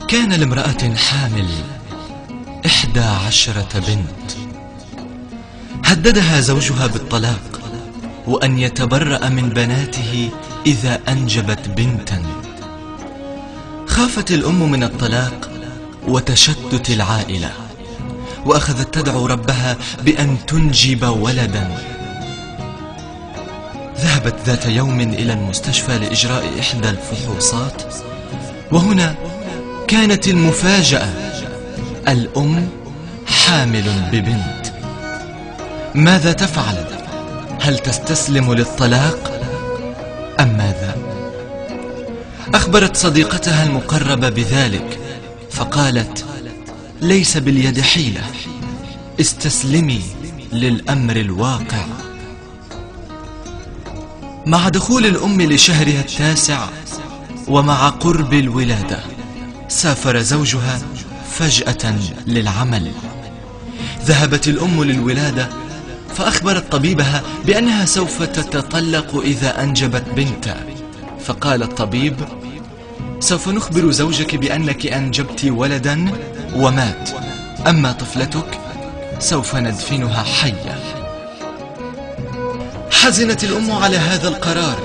كان لامرأة حامل 11 بنت، هددها زوجها بالطلاق وأن يتبرأ من بناته إذا أنجبت بنتا. خافت الأم من الطلاق وتشتت العائلة، وأخذت تدعو ربها بأن تنجب ولدا. ذهبت ذات يوم إلى المستشفى لإجراء إحدى الفحوصات، وهنا كانت المفاجأة: الأم حامل ببنت. ماذا تفعل؟ هل تستسلم للطلاق أم ماذا؟ أخبرت صديقتها المقربة بذلك، فقالت: ليس باليد حيلة، استسلمي للأمر الواقع. مع دخول الأم لشهرها 9 ومع قرب الولادة، سافر زوجها فجأة للعمل. ذهبت الأم للولادة، فأخبرت طبيبها بأنها سوف تتطلق إذا أنجبت بنتا. فقال الطبيب: سوف نخبر زوجك بأنك أنجبت ولدا ومات، أما طفلتك سوف ندفنها حية. حزنت الأم على هذا القرار،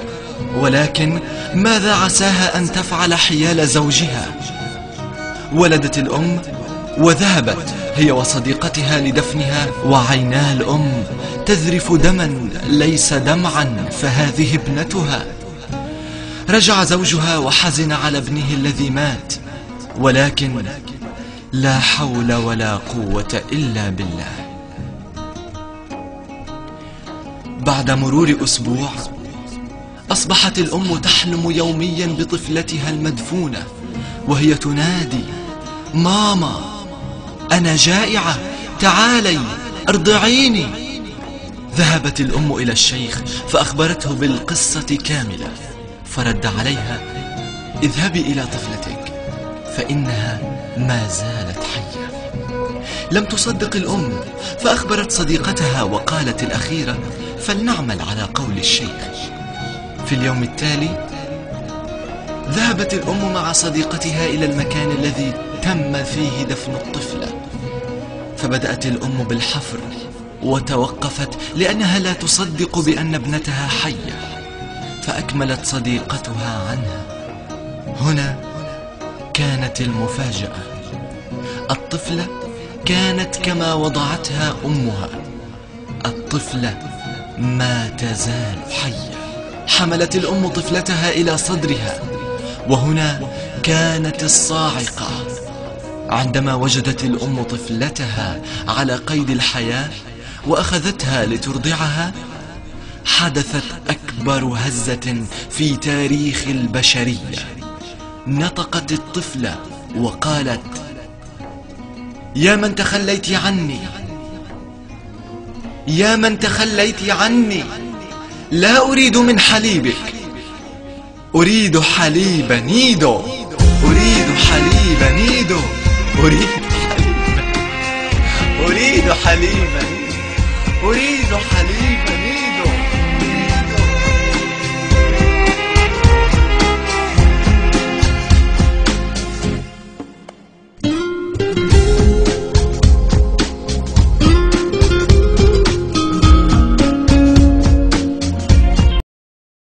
ولكن ماذا عساها أن تفعل حيال زوجها؟ ولدت الأم وذهبت هي وصديقتها لدفنها، وعينا الأم تذرف دما ليس دمعا، فهذه ابنتها. رجع زوجها وحزن على ابنه الذي مات، ولكن لا حول ولا قوة إلا بالله. بعد مرور أسبوع، أصبحت الأم تحلم يوميا بطفلتها المدفونة، وهي تنادي: ماما، أنا جائعة، تعالي ارضعيني. ذهبت الأم إلى الشيخ فأخبرته بالقصة كاملة، فرد عليها: اذهبي إلى طفلتك فإنها ما زالت حية. لم تصدق الأم، فأخبرت صديقتها وقالت الأخيرة: فلنعمل على قول الشيخ. في اليوم التالي ذهبت الأم مع صديقتها إلى المكان الذي تم فيه دفن الطفلة، فبدأت الأم بالحفر وتوقفت لأنها لا تصدق بأن ابنتها حية، فأكملت صديقتها عنها. هنا كانت المفاجأة: الطفلة كانت كما وضعتها أمها، الطفلة ما تزال حية. حملت الأم طفلتها إلى صدرها، وهنا كانت الصاعقة عندما وجدت الأم طفلتها على قيد الحياة وأخذتها لترضعها. حدثت أكبر هزة في تاريخ البشرية. نطقت الطفلة وقالت: يا من تخليت عني، يا من تخليت عني، لا أريد من حليبك، أريد حليب نيدو، أريد حليب نيدو، أريد حليب، أريد حليب، أريد حليب.